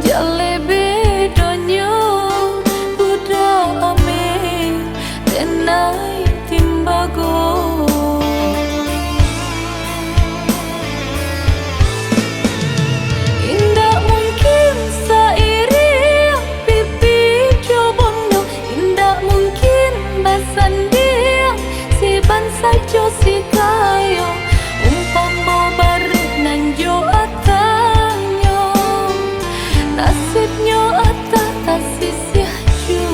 jale bedonyo budak ame tenai timbago. Indah mungkin sairi pipi cobondo, indah mungkin basan dia si bansa jo si kayo umpama barit nan jo atanyo nasibnyo atata sisih jo.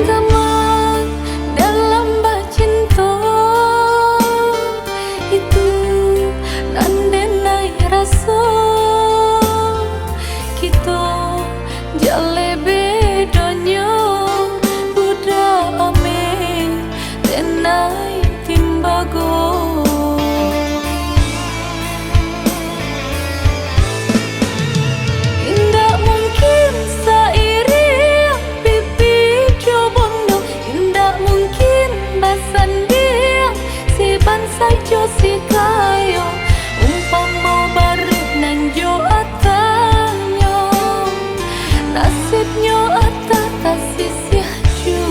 Gaman dalam bacinto itu nandenai rasa kita jale bedonyo budak ame tenai timbago. Indah mungkin sairi pipi cobondo, indah mungkin basan dia si bansa jo si kayo umpama barit nan jo atanyo nasibnyo atata sisih jo.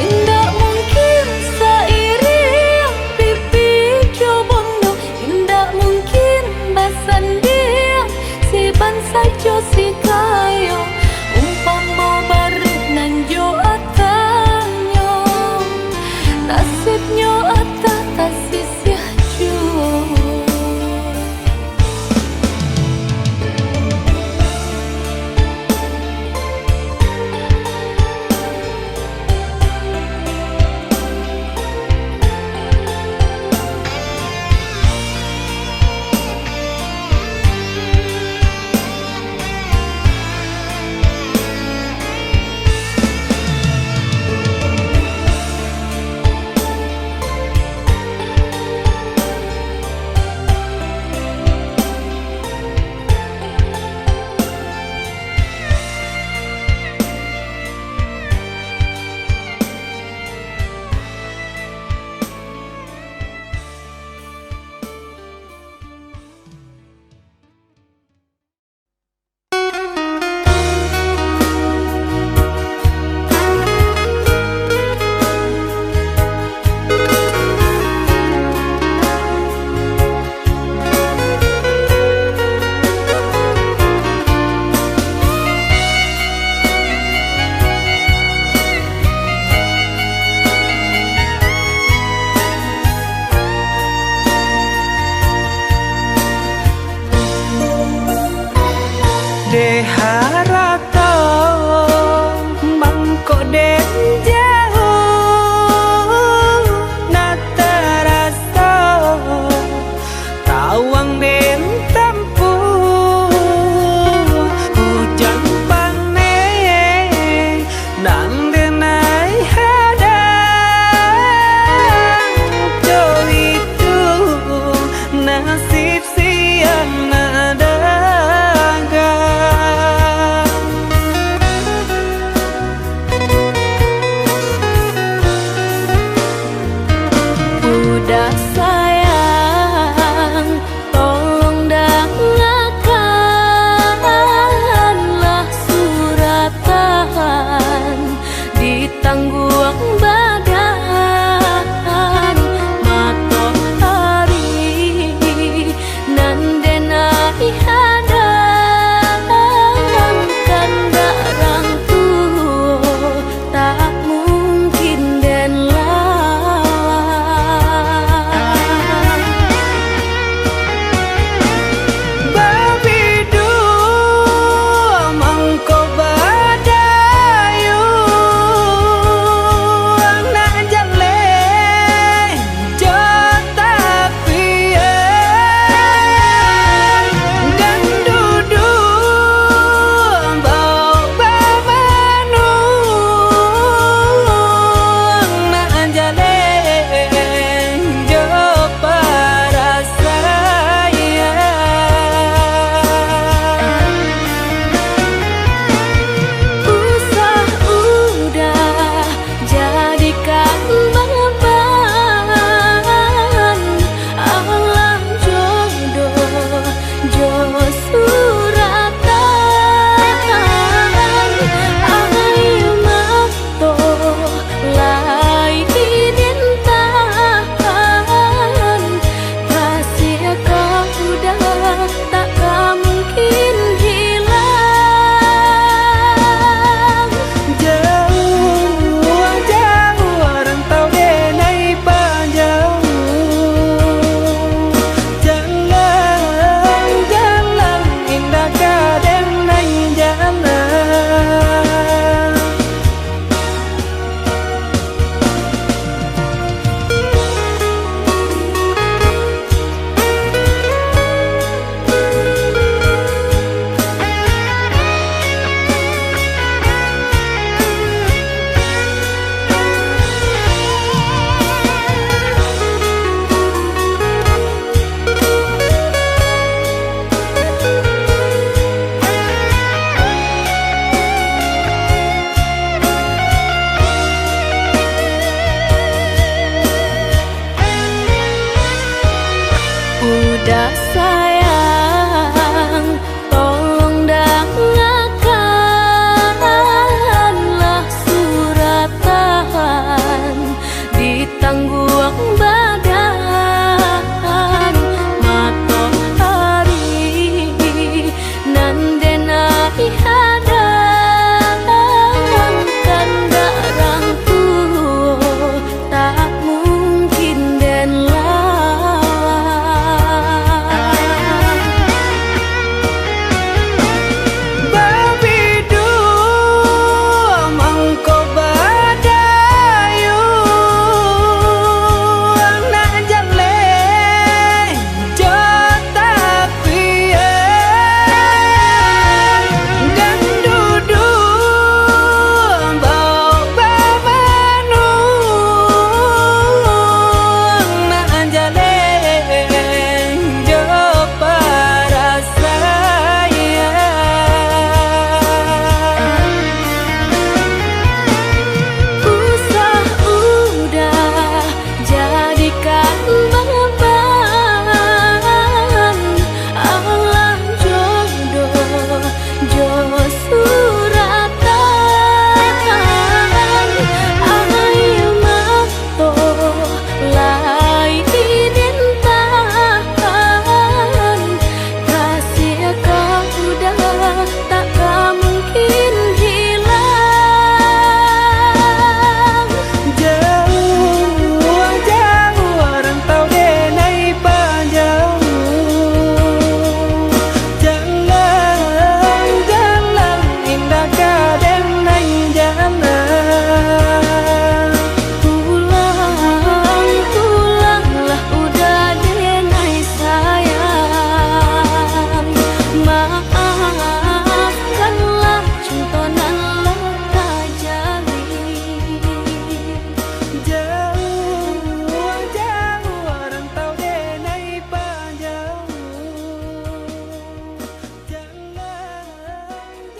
Indah mungkin sairi pipi cobondo, indah mungkin basan dia si bansa jo si kayo umpama barit nan jo atanyo nasibnyo atata sisih jo. De harato mangko den jauh na terasa tawang den tempuh hujan panen nang denai hadang jo itu nasib siang nada. Udah sayang, tolong dengarkanlah suratan di tangguang badan matahari nan denai hadang kandarang tuh tak mungkin den lawan. Udah sayang, tolong dengarkanlah suratan di tangguang badan matahari nan denai hadang kandarang tuh tak mungkin den Babidu mangko badayu anak jale jota pian dan dudu bau babanu anak jale jo para saya. Usah udah jadikan beban Allah jodoh jo suratan ayo mato lai dintahan kasih kau udah tak mungkin hilang. Jauh rantau denai panjang, jalan indah kadenai jalan. Pulanglah udah denai sayang, maafkanlah cintonan leka jalin. Jauh rantau denai panjang,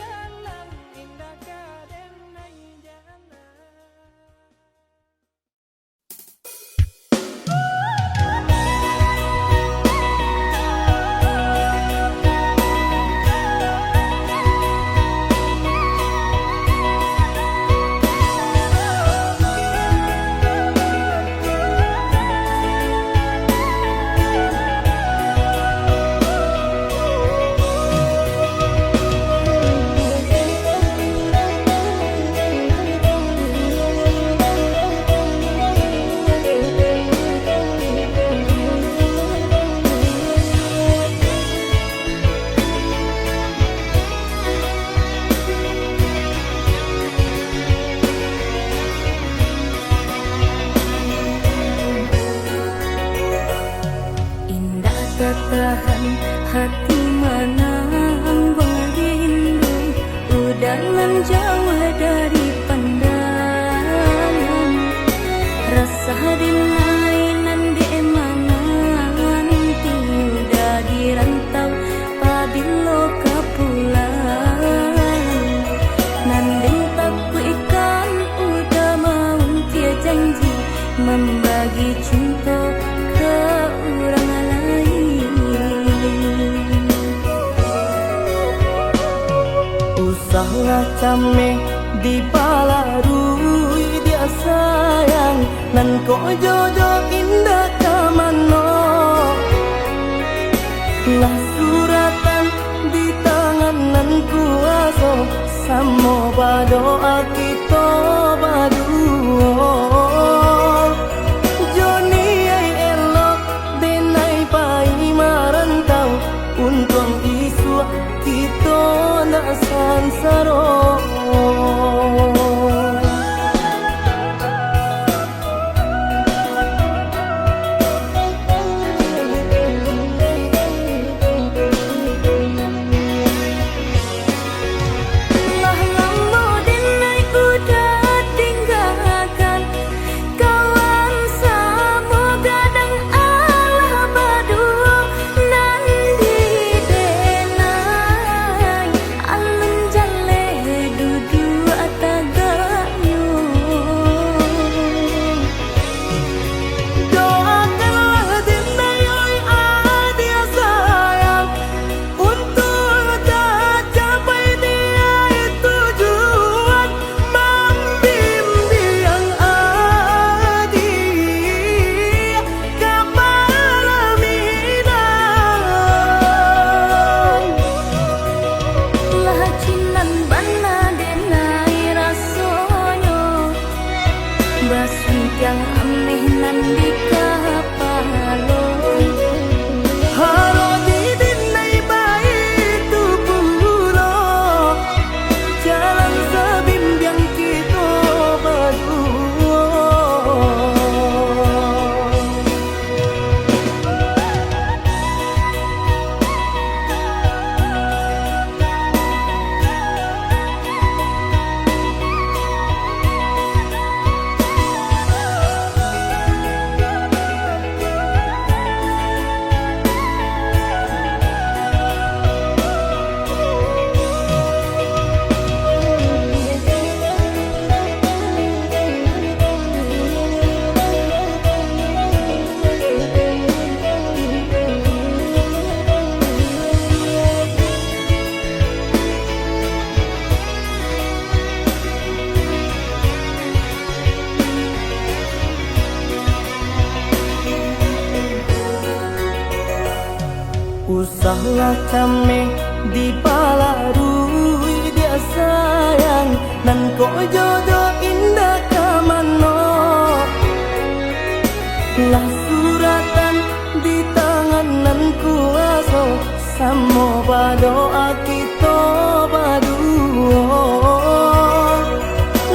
jalan indah kadenai jalan. Indah tertahan hati menang berindu, udah jauh dari pandangan. Rasa dinainan di emangan udah dirantau pabilo kepulang. Nanding taku ikan udah mau dia janji membagi cinta ke orang lain. Usahlah cameh di balarui dia sayang nan ko jodoh indah kamano. Lah suratan di tangan nan kuaso samo badoa kita baduo. Joni ai elok denai pai marantau untung isu kita nak sansaro. Susahlah kami di palarui dia sayang, nan kok jodoh indah kamano. Lah suratan di tanganan kuaso, samo berdoa kita berdua.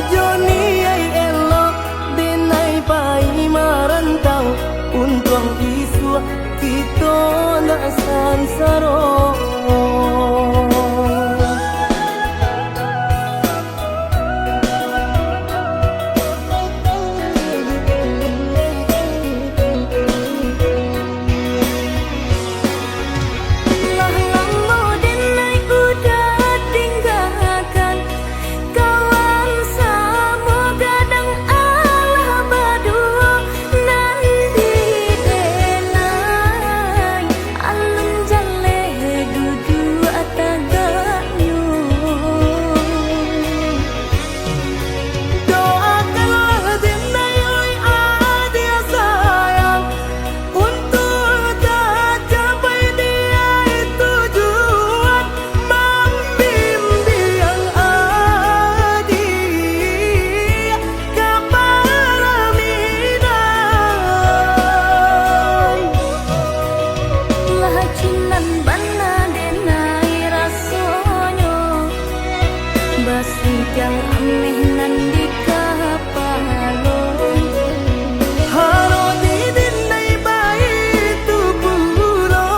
Joni ay elok denai pai marantau, untung isu kita nak sansaro. Yang aneh nan di kapalo, halo didinai baik tu puro,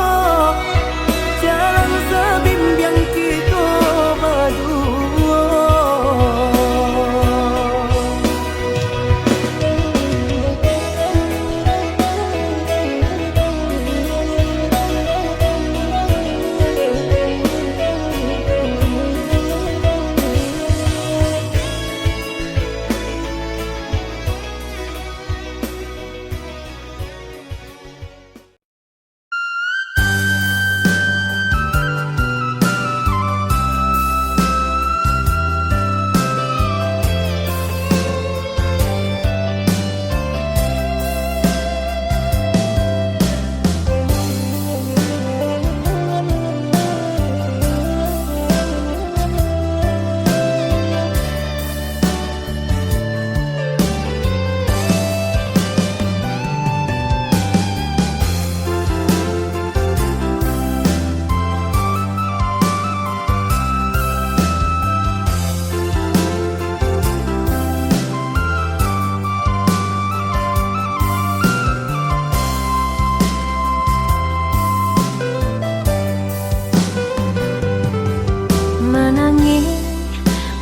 jalan sebimbiang kita berdua.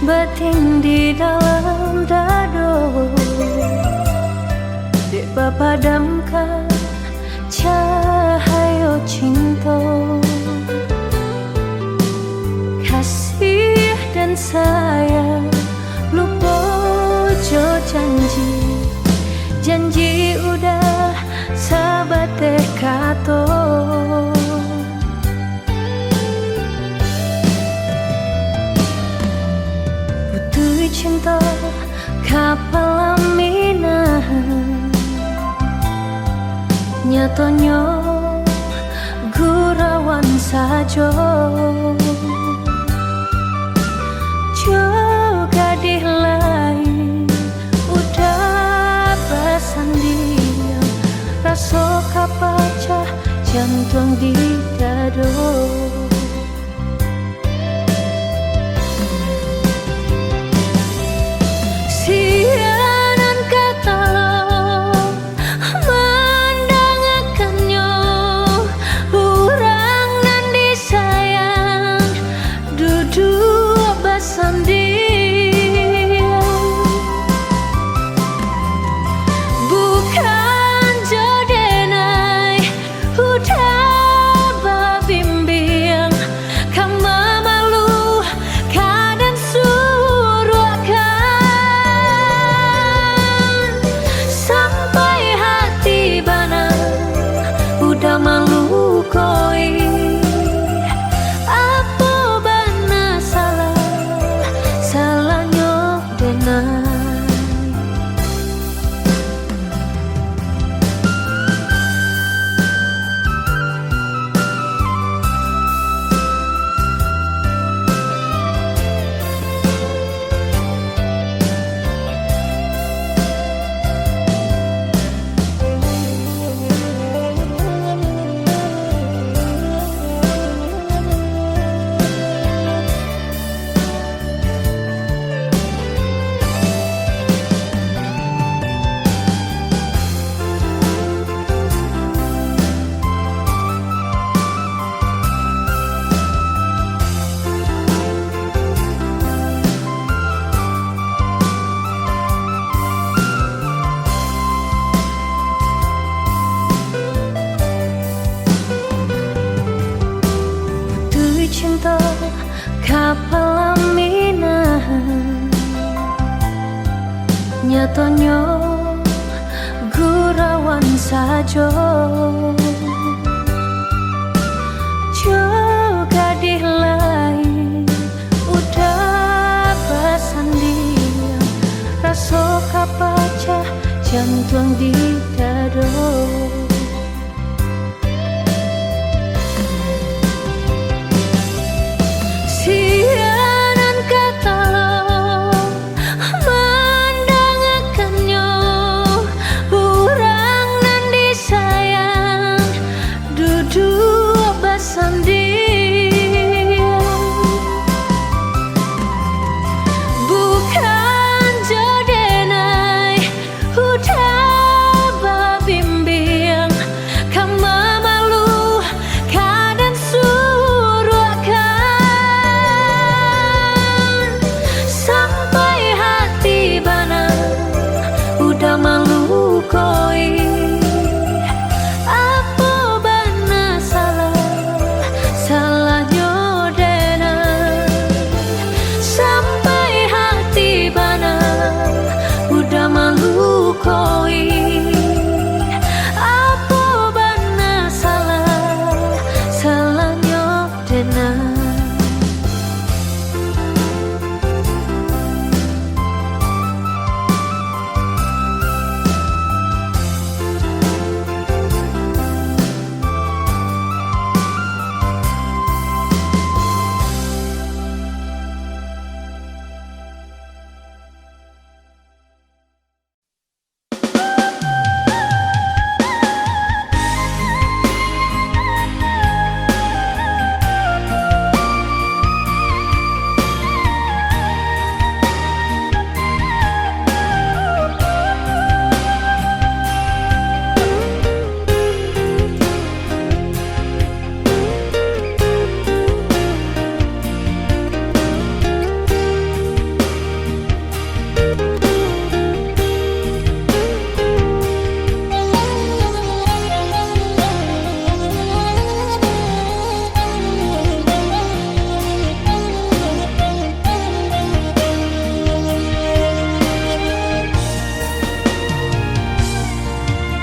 Batin di dalam dado, dek padamkan cahaya cinta. Kasih dan sayang lupa jo janji udah sahabat kato. Cinta kapal aminah nyatanya gurawan saja. Juga di lain udah bersandiang, rasa kapacah jantung di dado. Sianan kata mendangakannya, orang nan disayang duduk bersandiang. Bukan jodenai udah babimbiang. katonyo gurawan sajo juga di lain udah basandian raso kapaca jantung di dado siaran kata mendangakannya urang nan disayang duduk basandian bukan jodenai udah babimbiang kama malu kadan suruhkan sampai hati bana udah malu koi apa bana salah nyodena sampai hati bana udah malu koi apa bana salah nyodena.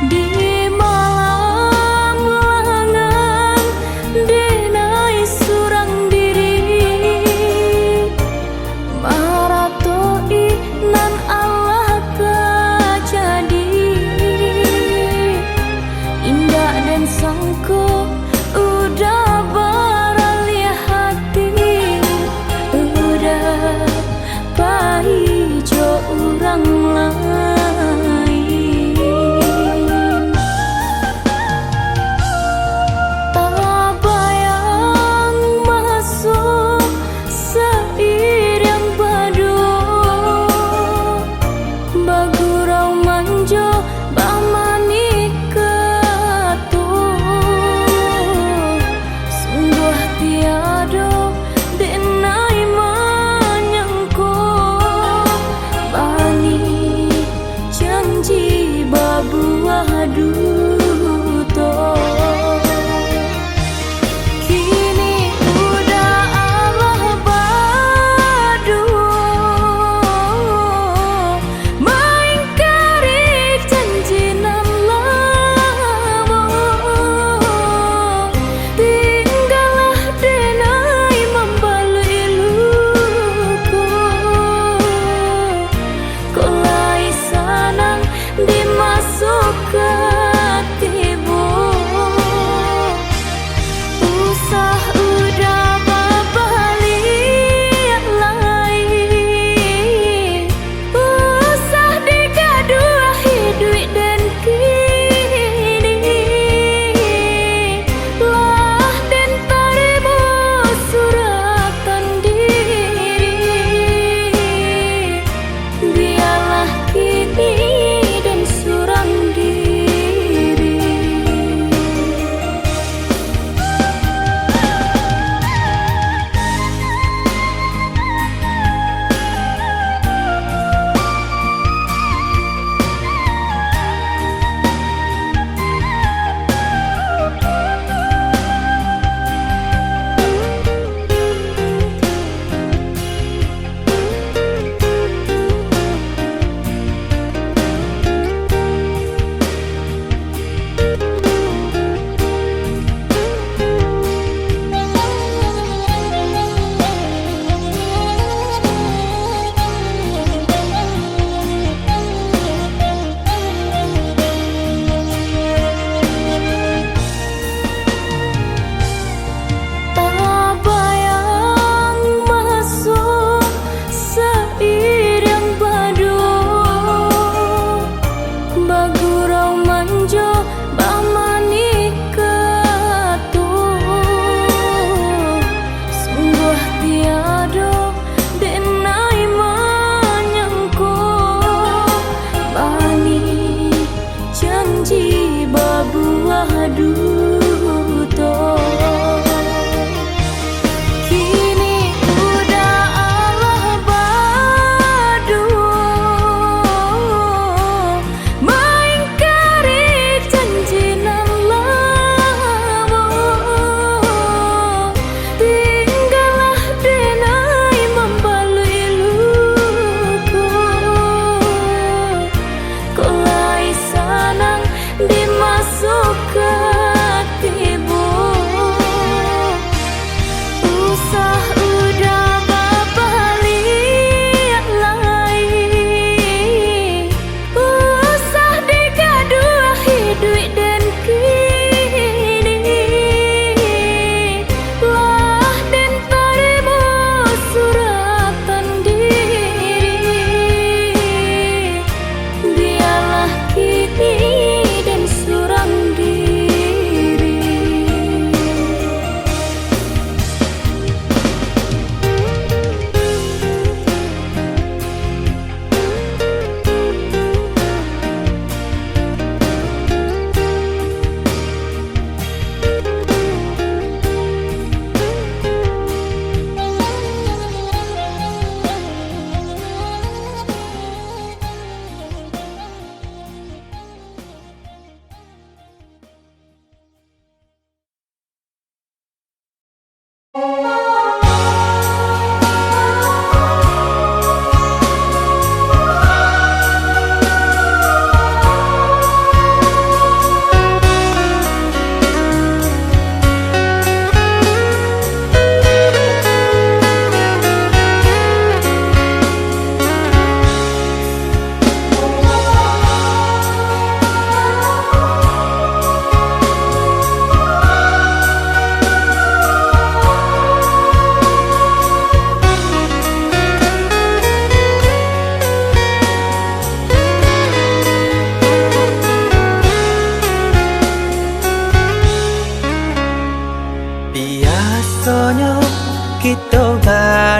Di malam langan denai surang diri maratoi nan Allah kajadi indah dan sangko udah baralia hati udah pahijo urang lain bagurau manjo bamani ketu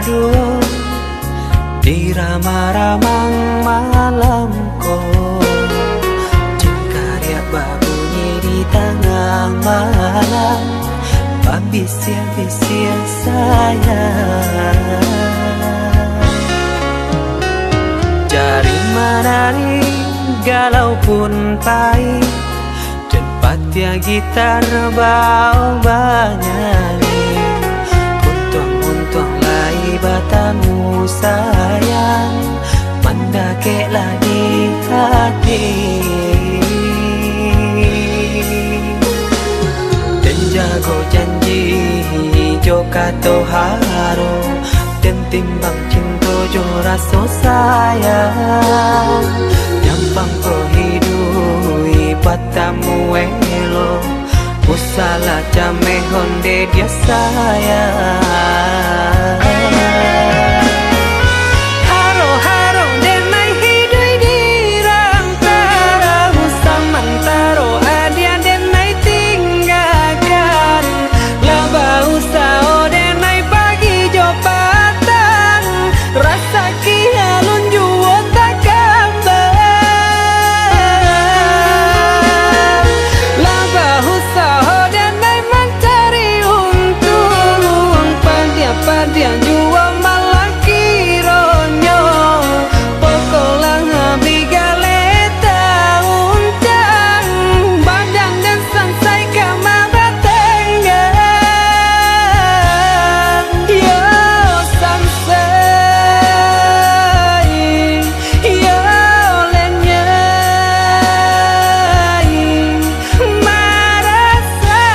aduh di ramang-ramang malamku, jengkarya babunyi di tengah malam, babisir-bisir sayang. Jari menari galau pun pahit, dan patia gitar bau banyani. Untung lai batamu sayang, mendakeklah di hati. Dan jago janji joka toharo, dan timbang cinta jo rasa sayang. Nyampang ko hidui patamu elo, usala jame honde dia sayang. Haro-haro denai hidui di rantara, samantaro adia denai tinggalkan. Laba usao denai pagi jopatan, rasa kialun juo tak kabar. Laba usao denai mencari untung, padia-padia juo malah kironyo. Pokolang bigaleta uncang, badang dan sangsai kamara tenggang. Yo sangsai, yo lenyai, marasai.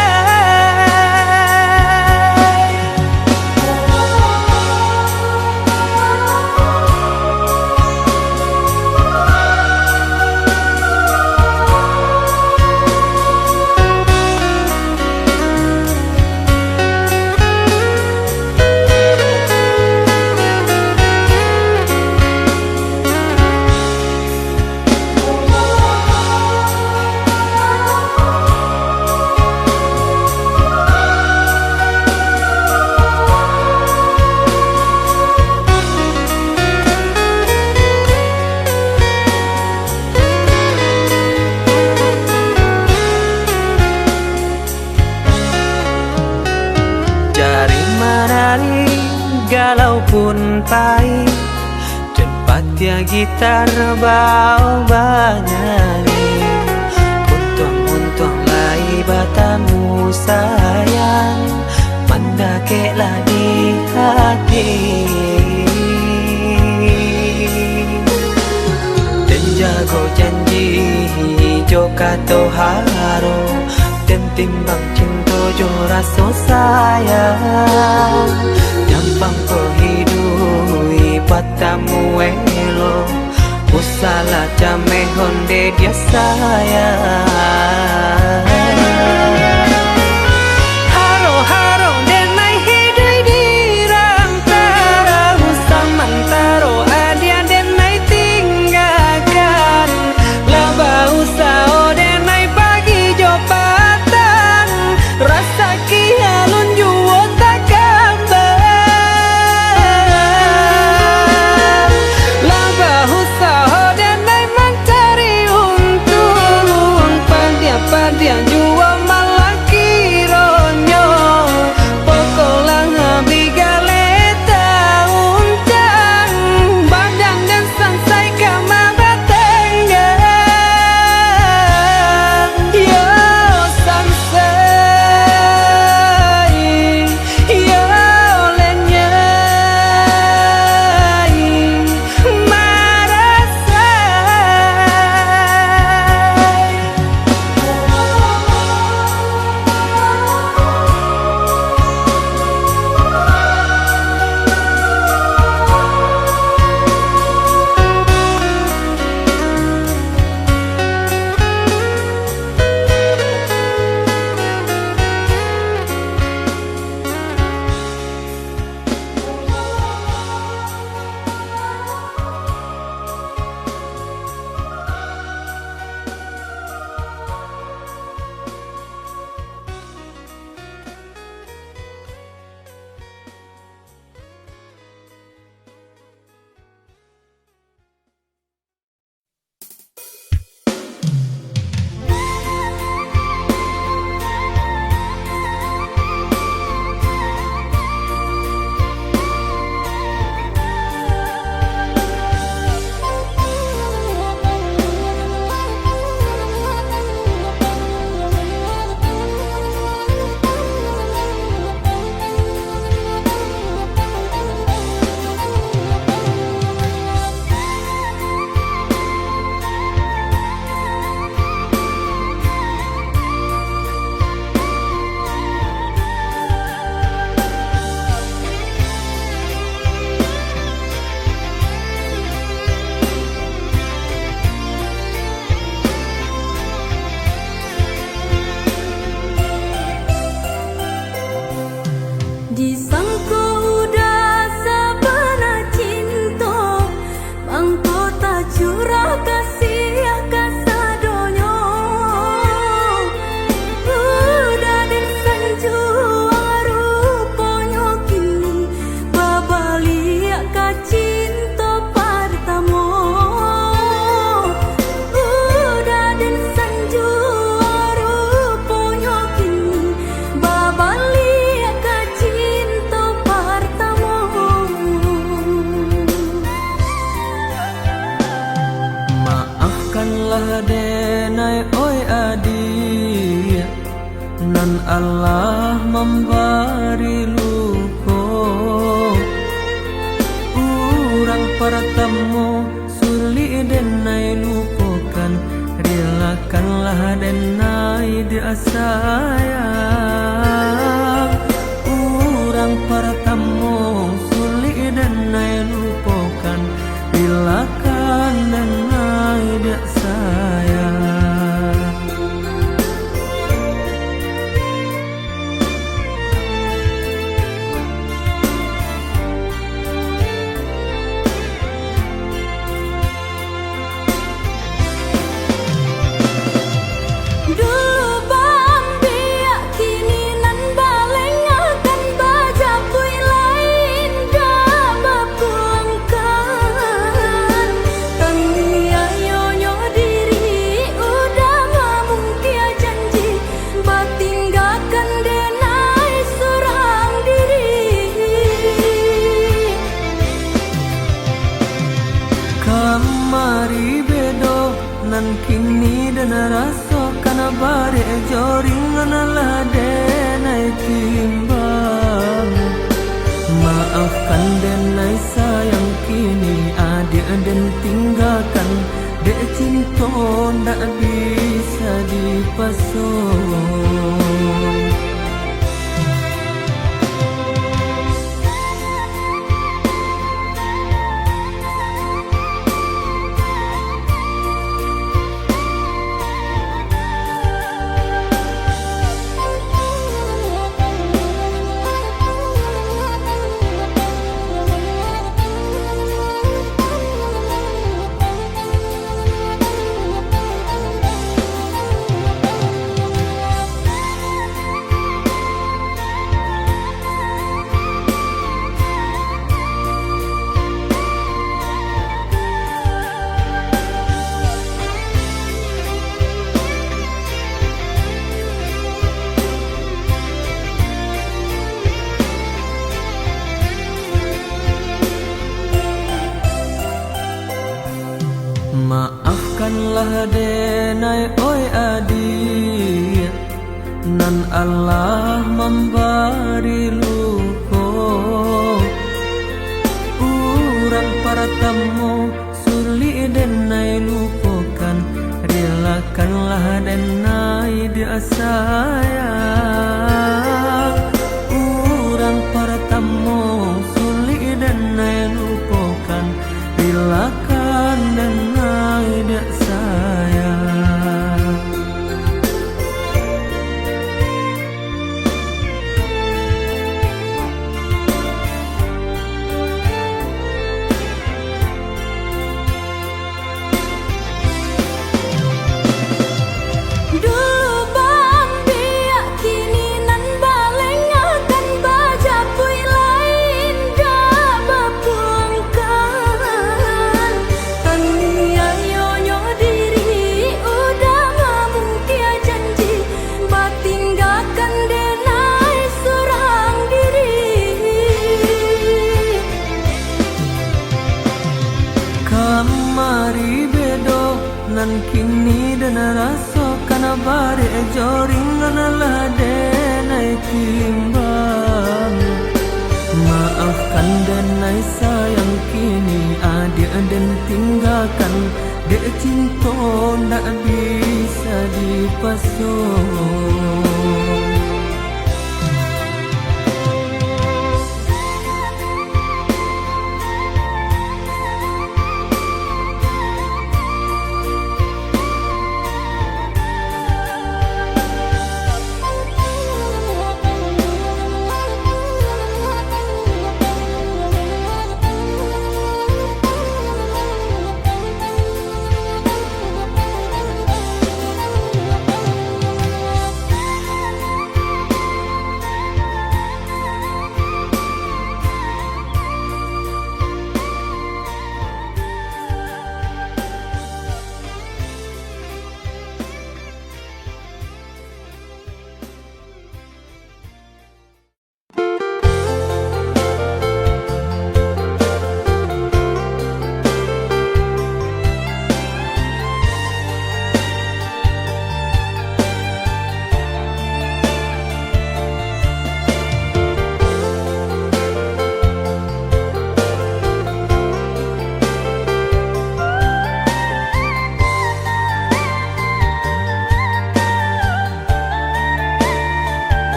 Jari menari galau pun pahit, dan patia gitar bau banyani. Untung lai batamu sayang, mendakeklah di hati. Dan jago janji joka toharo, dan timbang cinta jo rasa sayang. Nyampang ko hidui patamu elo, usala jame honde dia sayang. Haro-haro denai hidui di rantara, samantaro adia denai tinggalkan. Laba usao denai pagi jopatan, rasa kialun juo tak kabar. Laba usao denai mencari untung, padia-padia nan Allah memberi luko. Urang pertemu suli denai lupakan, relakanlah denai dia sayang. Urang pertemu suli denai lupakan, relakan denai dia sayang. Kamari bedo nan kini dan raso kana bare joringan lah denai timbang. Maafkan denai sayang kini adik dan tinggalkan, dek cinta ndak bisa dipasung. Maafkanlah denai oi adik, nan Allah memberi luko. Urang pertemu suli denai lupakan, relakanlah denai dia sayang. Urang pertemu suli denai lupakan, relakan denai dia sayang. Kamari bedo nan kini dan raso kana bare joringan lah denai timbang. Maafkan denai sayang kini adik dan tinggalkan, dek cinta ndak bisa dipasung.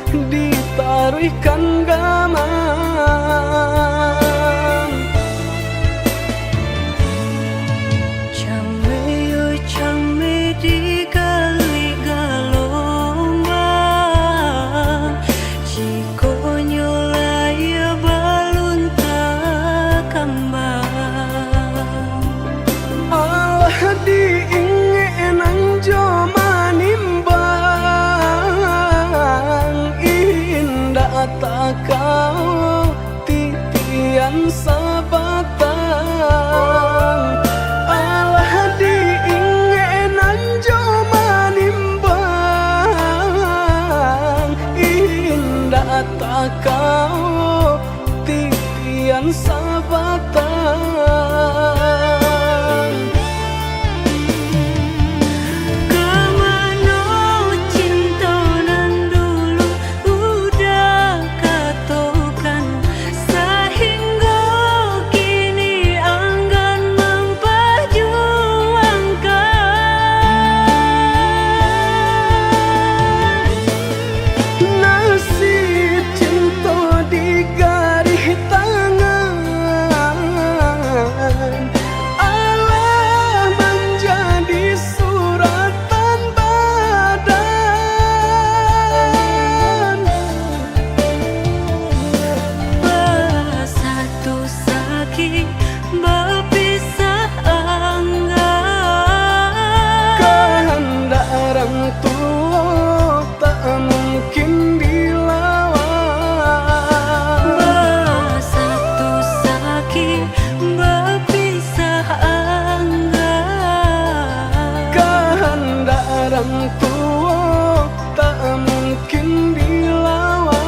ditaruhkan gaman. Cameyo came digali galombang, jiko nyolaya balun takambang. Allah diingin joma nimbang, indah tak kau titian sabatang. Allah diingin joma nimbang, indah tak kau titian sabatang. Kemana cinta nan dulu udah katokan, sehingga kini enggan memperjuangkan. Nasib cinta di garis tangan, Allah menjadi suratan badan. Bersatu sakit berpisah enggan. Kehendak orang tua tak mungkin dilawan. Bersatu sakit berpisah enggan. Kehendak orang tua tak mungkin dilawan.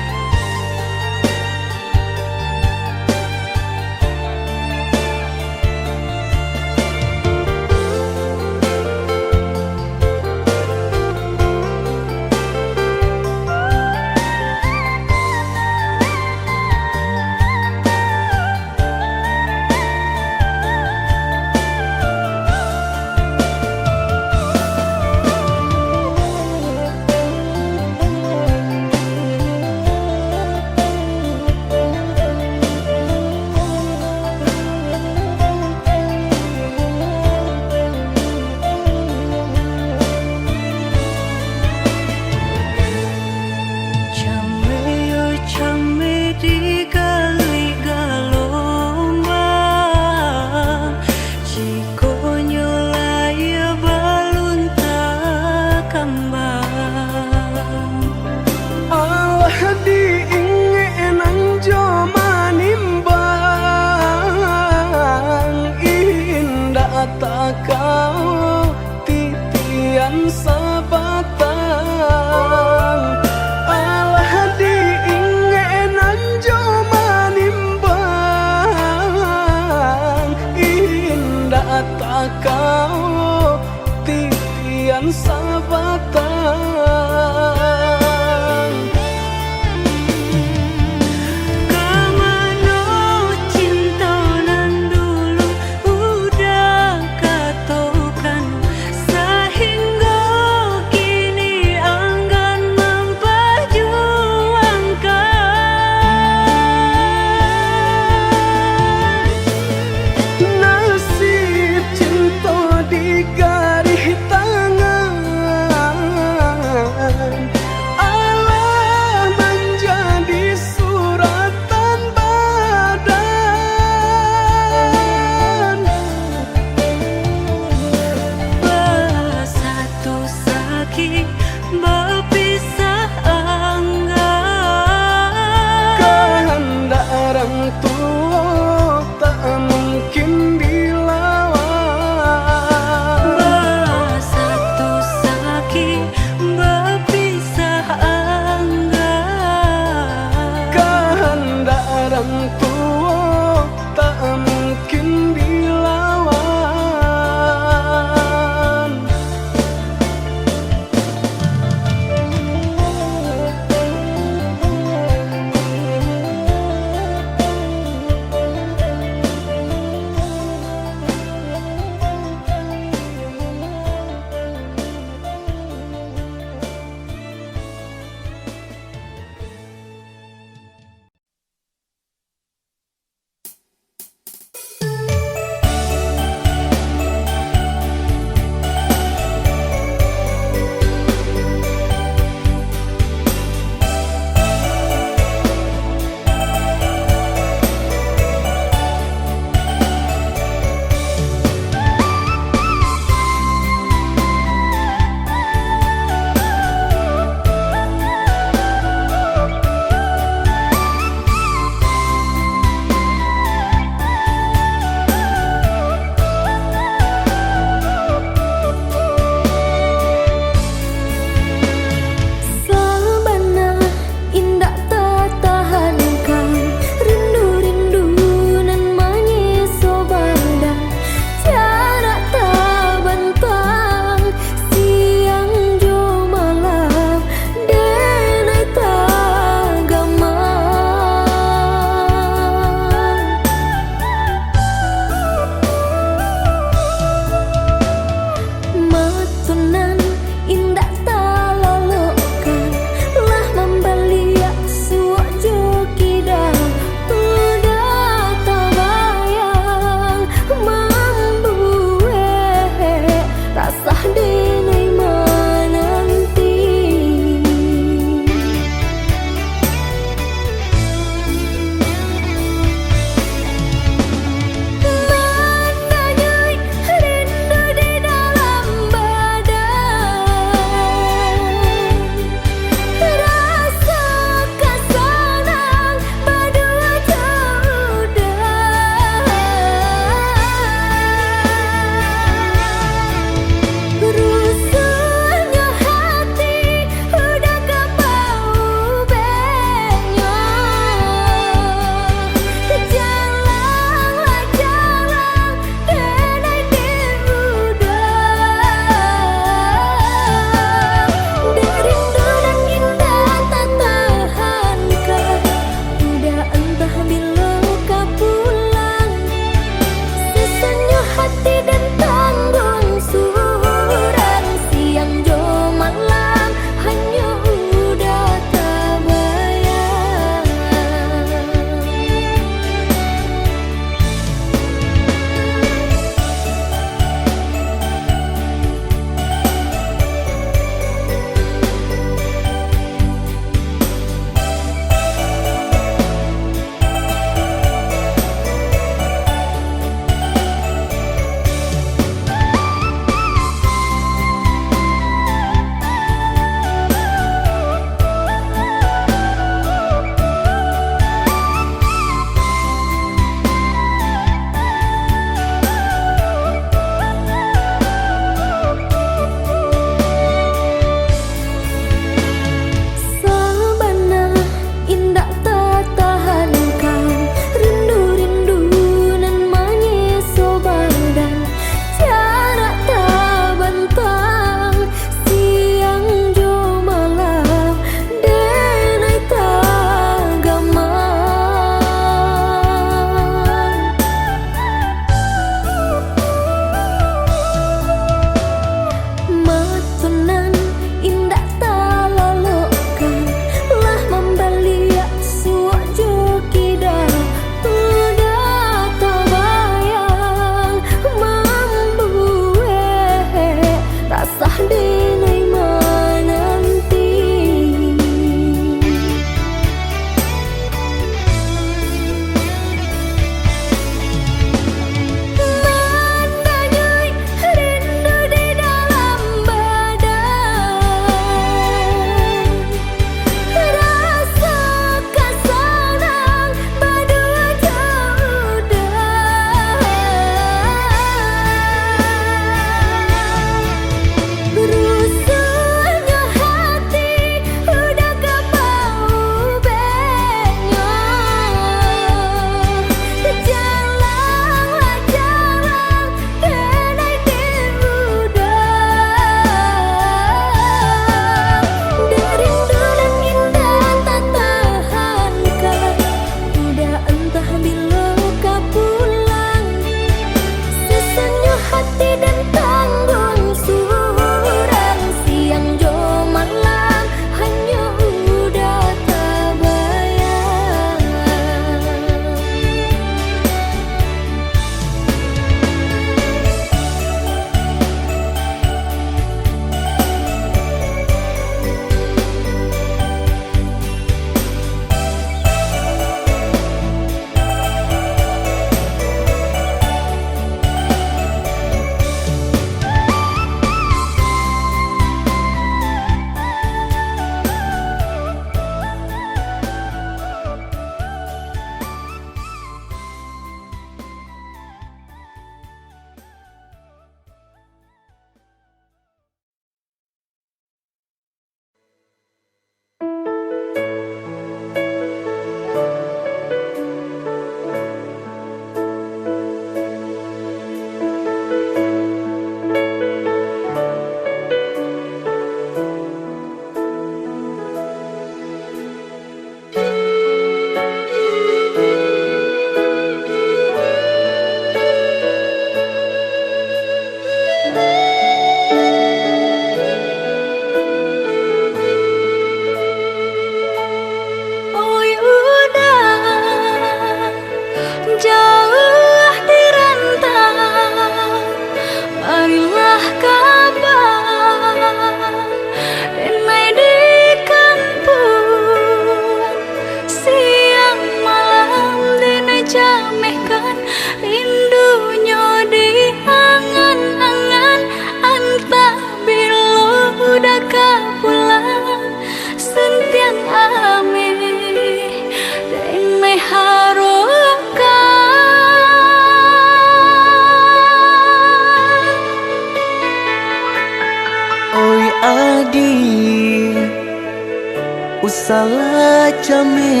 Usala jame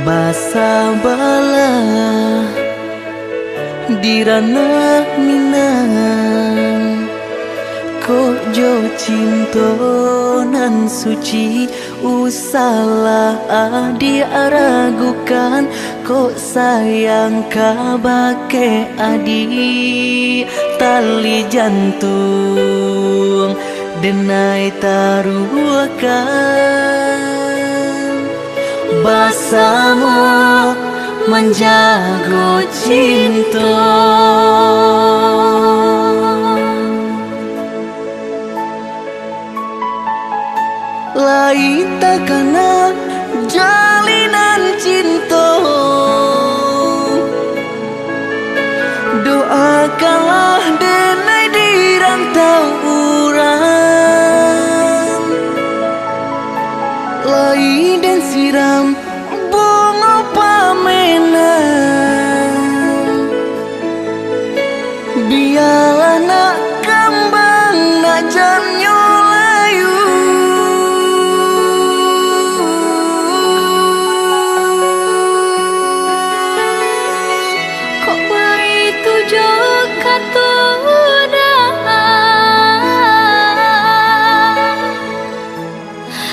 basa bala dirana minang kok jo cinto nan suci usala adi aragukan kok sayang kabake adi tali jantung denai taruhkan basamu menjago cinta lain takana jalinan cinta doakanlah denai dirantau urang lain dan siram bunga pamenang biarlah nak kembang nak janyo layu kok begitu jo kata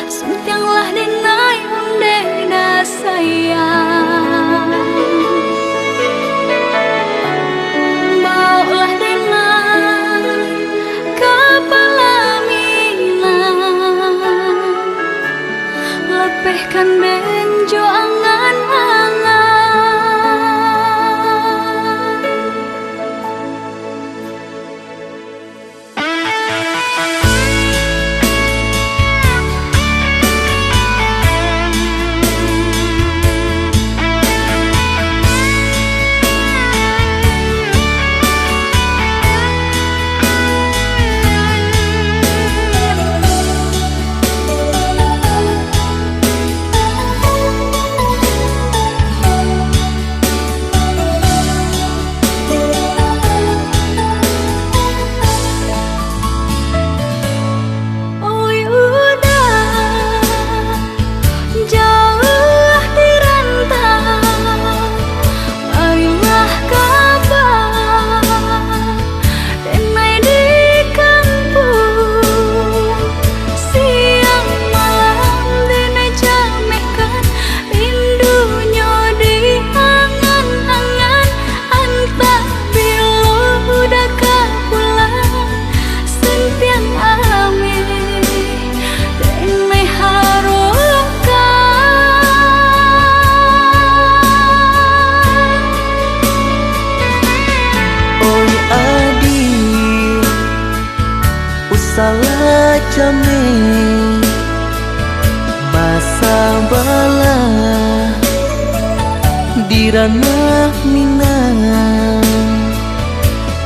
sentianglah denai undena sayang baulah denai kepala minang lepehkan benjo angan-angan salah jame basa bala dirana minang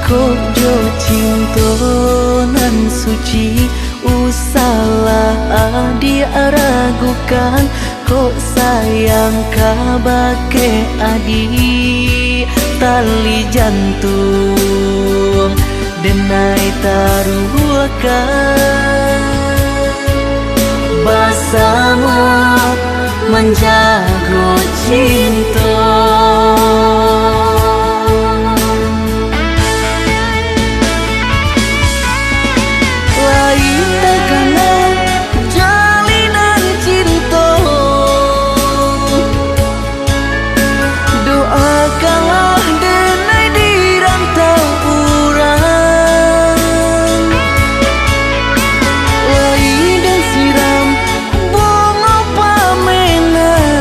kok jo cinto nan suci usala adi aragukan kok sayang kabake adi tali jantung denai taruhkan basamu menjago cinta lain takana jalinan cinta doakanlah denai dirantau urang lain dan siram bunga pamenang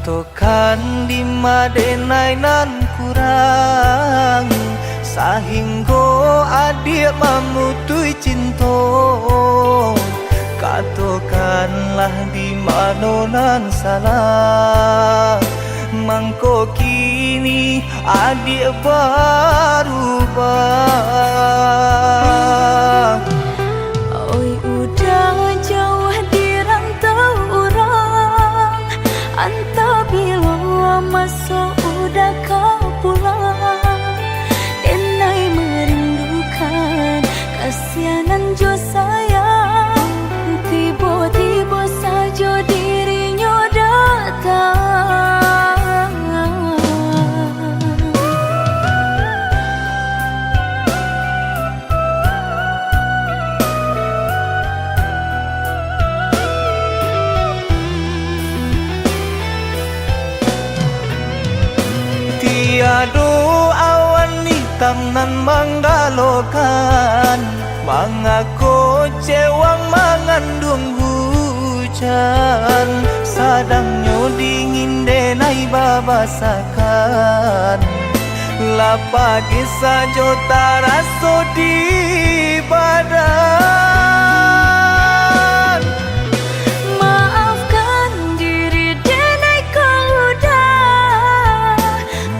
Katokan di madenai nan kurang sahingga adik memutui cinta. Katokanlah di mana nan salah, mangko kini adik berubah. Oi udah jauh di rantau orang, antau bila masuk udah kau pulang. Denai merindukan kasihanan jo sayang, tiba-tiba saja dirinya datang. Tiada awan hitam nan menggalokan, mengaku cewang mengandung hujan. Sadangnya dingin denai babasakan, lapagi saja taraso di badan. Maafkan diri denai kau udah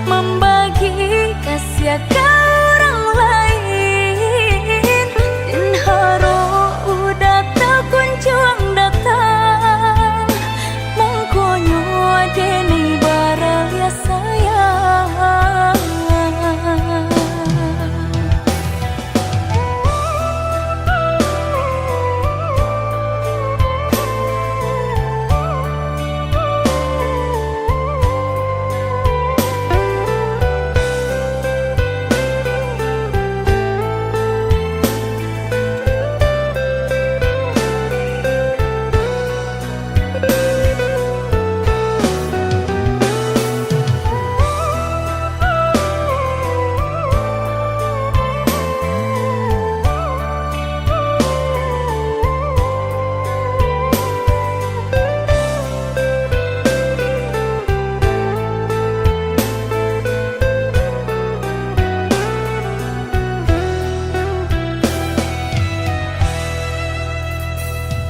membagi kasih ke orang lain, dan haro udah tak kunjung datang. Mengkonyo denai baralia sayang.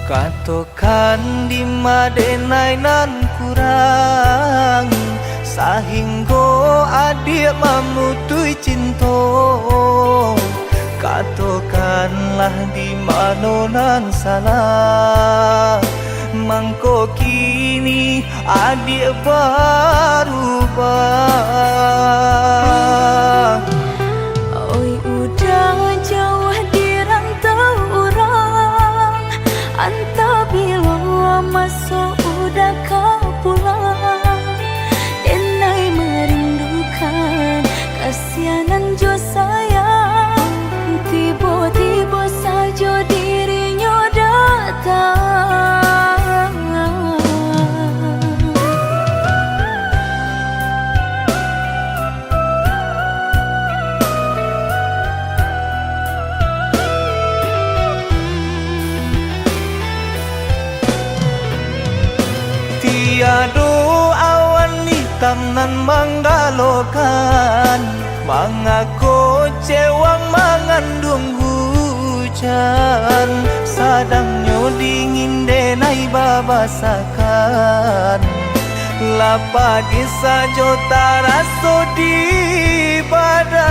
Katokan di madenai nan kurang sahingga adik memutui cinta. Katokanlah di mana nan salah, mangko kini adik berubah. Oi udah jauh di rantau orang, antau bila masuk udah kau pulang. Denai merindukan kasihanan jo sayang, tiba-tiba saja dirinya datang. Tiada awan hitam nan menggalokan, mengaku cewang mengandung hujan. Sadangnya dingin denai babasakan, lapagi saja taraso di badan.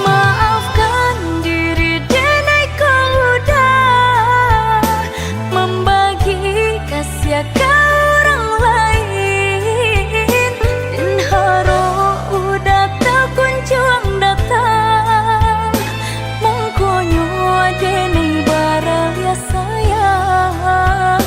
Maafkan diri denai kau udah membagi kasih ke orang lain, dan haro udah tak kunjung datang. Mengkonyo denai baralia sayang.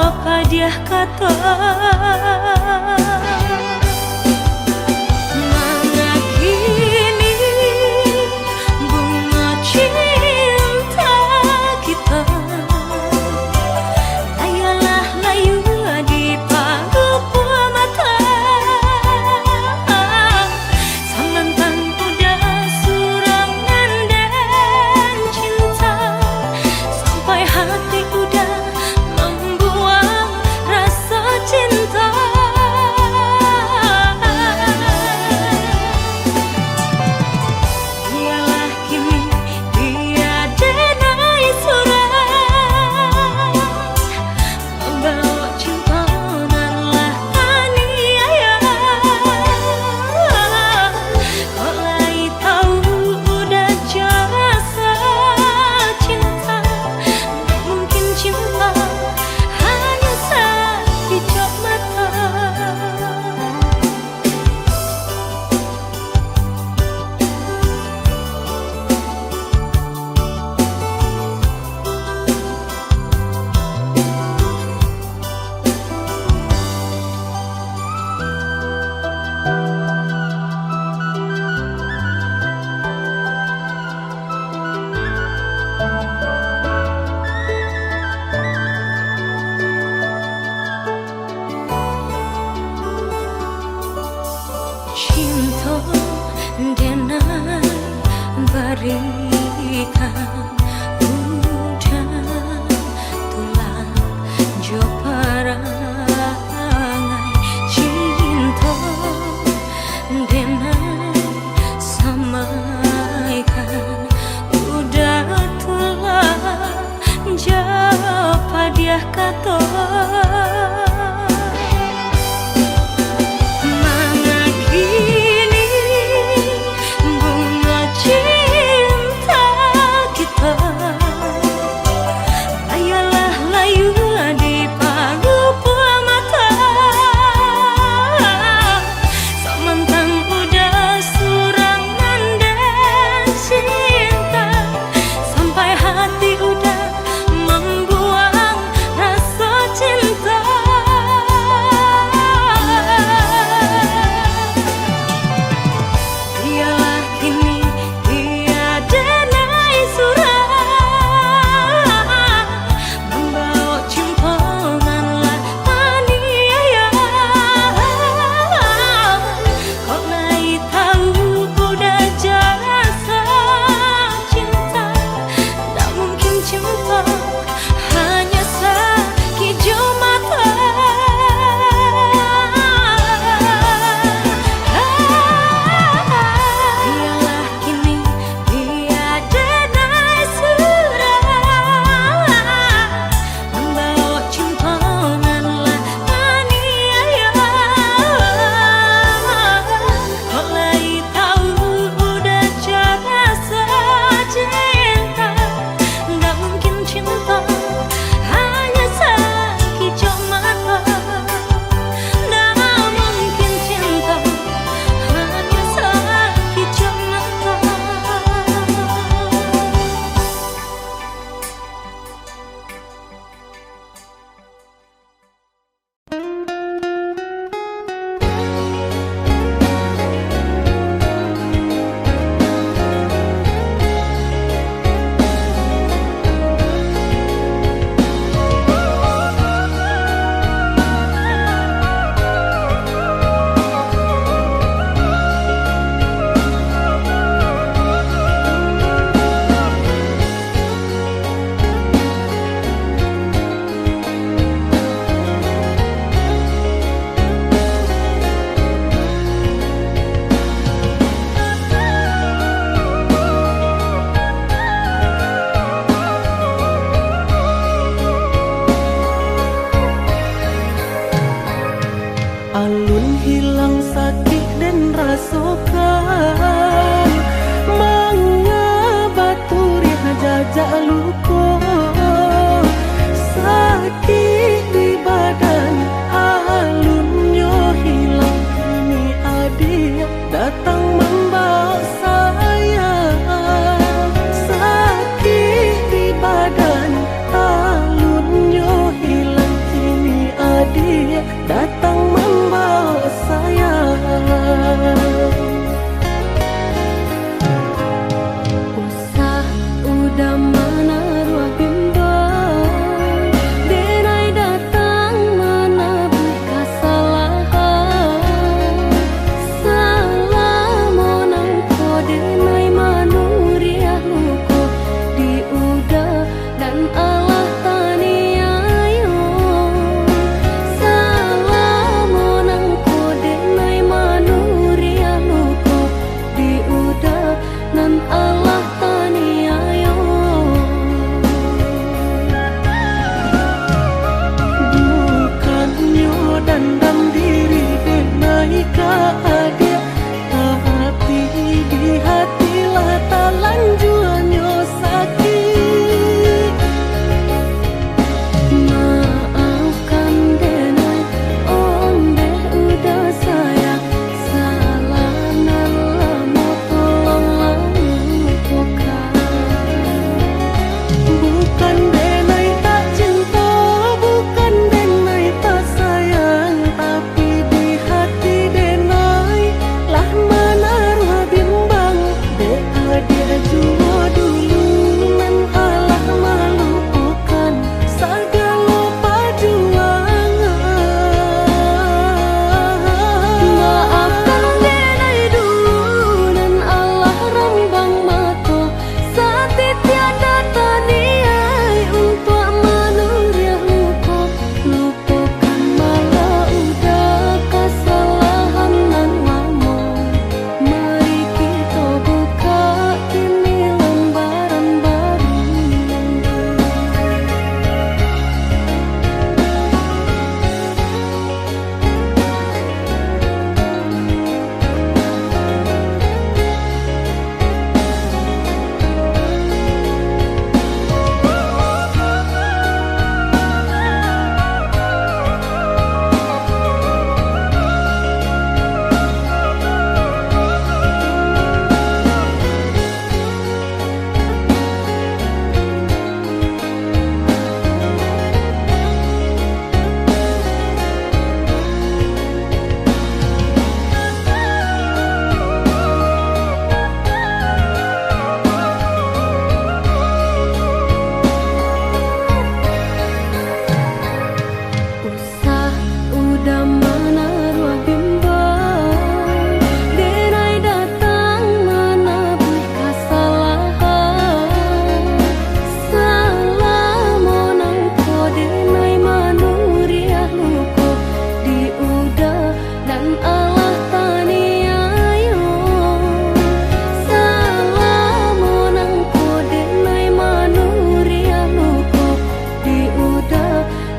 padiah kata mengakini bunga cinta kita. Ayolah layu di paruh mata, samantang udah surangan dan cinta, sampai hati udah membuang rasa cinta. Biarlah kini dia denai surat membawa cinta nanlah aniaya. Kolai tahu udah jasa cinta, mungkin cinta hanya sekejap mata. Cinta denai berikan udah tulang jo parangai. Cinta denai samaikan udah tulang jo padiah kata mengakini bunga cinta kita. Ayolah layu di paruh mata, samantang udah surangan dan cinta, sampai hati udah membuang rasa cinta.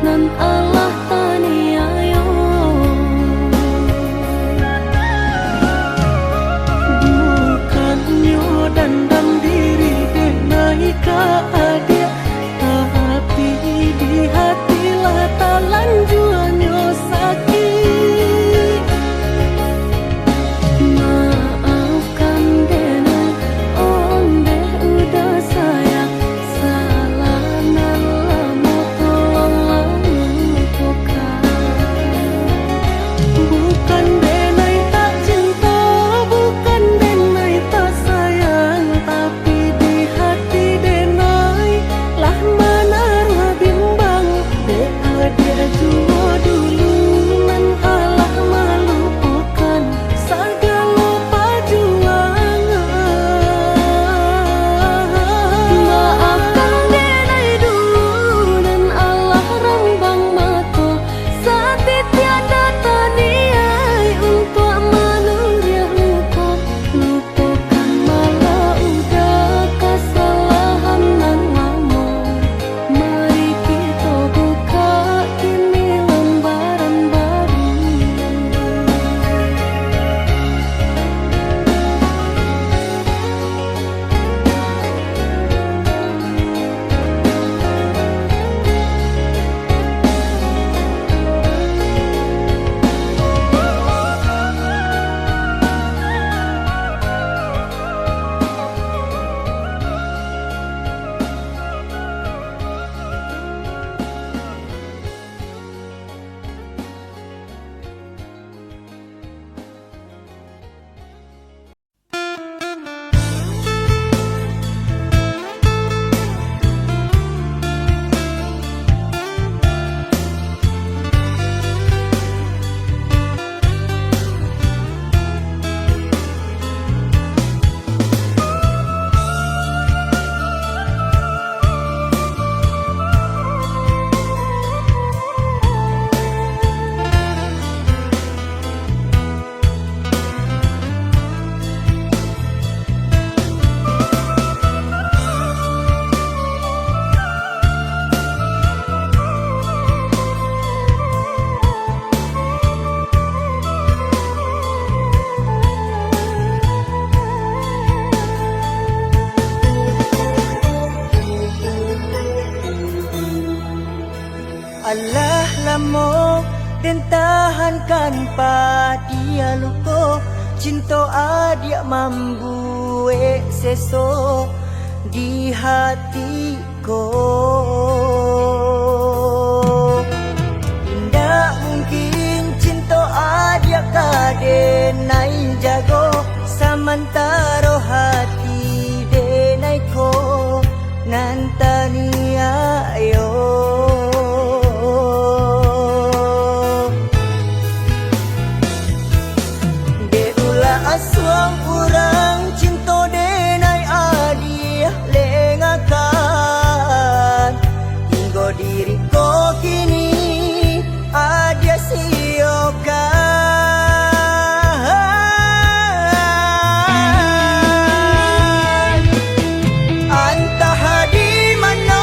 nan Allah taniayo. Bukannya dandang diri deh naik ke adia, tapi di hatilah talan juanyo sakit. Maafkan dena onde udah sayang, salah nan lama tolonglah lupakan. Bukan denai tak cinta, bukan denai tak sayang, tapi di hati denai lah menaruh bimbang. Dia jua dulu nan Allah melupakan segala perjuangan. Maafkan denai dulu dan Allah rambang mata, saat tiada taniai untuk manusia lupa. Lupakan malah udah kesalahan nan lama. Mari kita buka kini lembaran baru. Allah lamo dan tahankan padia luko, cinta adia mambu seso di hatiku. Tidak mungkin cinta adia kadenai jago, samantaro hati denai ko nantani ayo. Asuang kurang cinta denai adia lengakan, hingga diri ko kini adia siokan. Entah di mana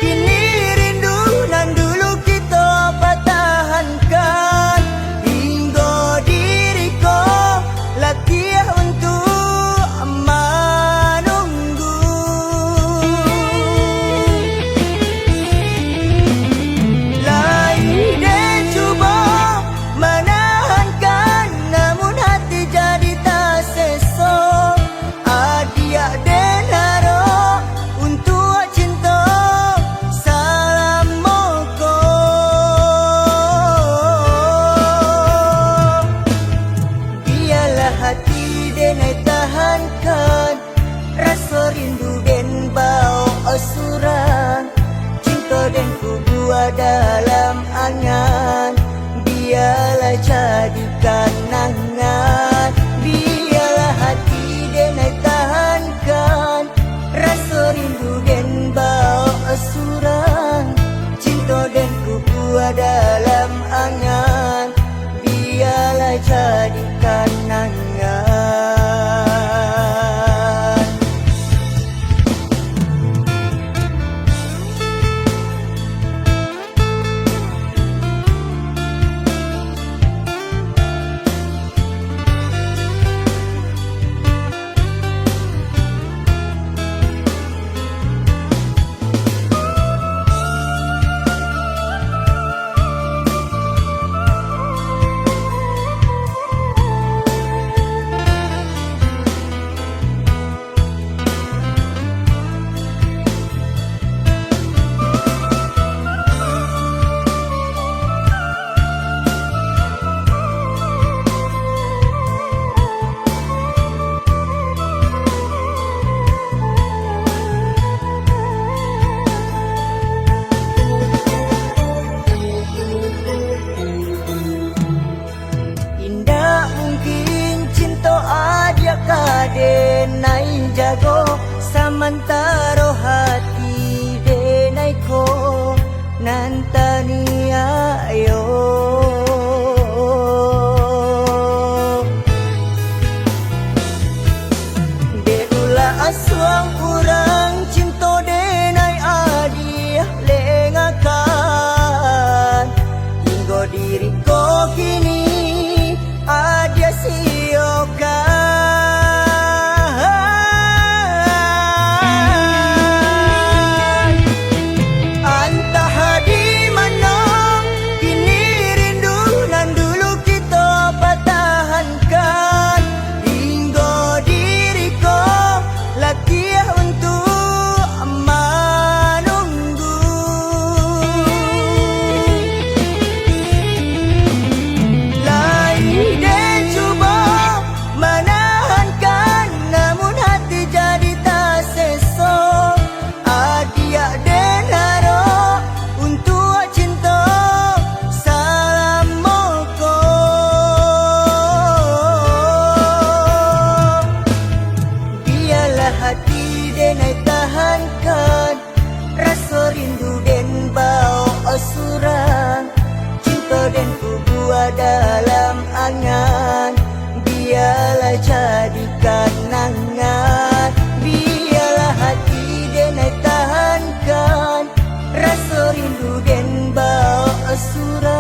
kini rindu nan dulu kita pertahankan, hingga diriku latih untuk menunggu. Lain dia cuba menahankan, namun hati jadi tak seso. Adia den haro untuk cinta salam moko. Biarlah hati denai tahankan, rasa rindu den bau asuran, cinta den ku buat dalam angan. Biarlah jadi kenangan, biarlah hati denai tahankan, rasa rindu den bau asuran, cinta den ku buat dalam angan. Biarlah jadi kenangan. jago samantaro hati denai ko nantani ayo deula asuang urang cinta denai adi lengakan hingga diriku kini ada siokan antah di mana kini rindu nan dulu kita pertahankan hingga diriku lagi untuk menunggu lain dan cuba menahankan namun hati jadi tak seso adia dan harap untuk cinta salam moko biarlah hati denai tahankan rasa rindu den bau osuran cinta den ku buat dalam angan biarlah jadi kenangan biarlah hati denai tahankan rasa rindu den bau osuran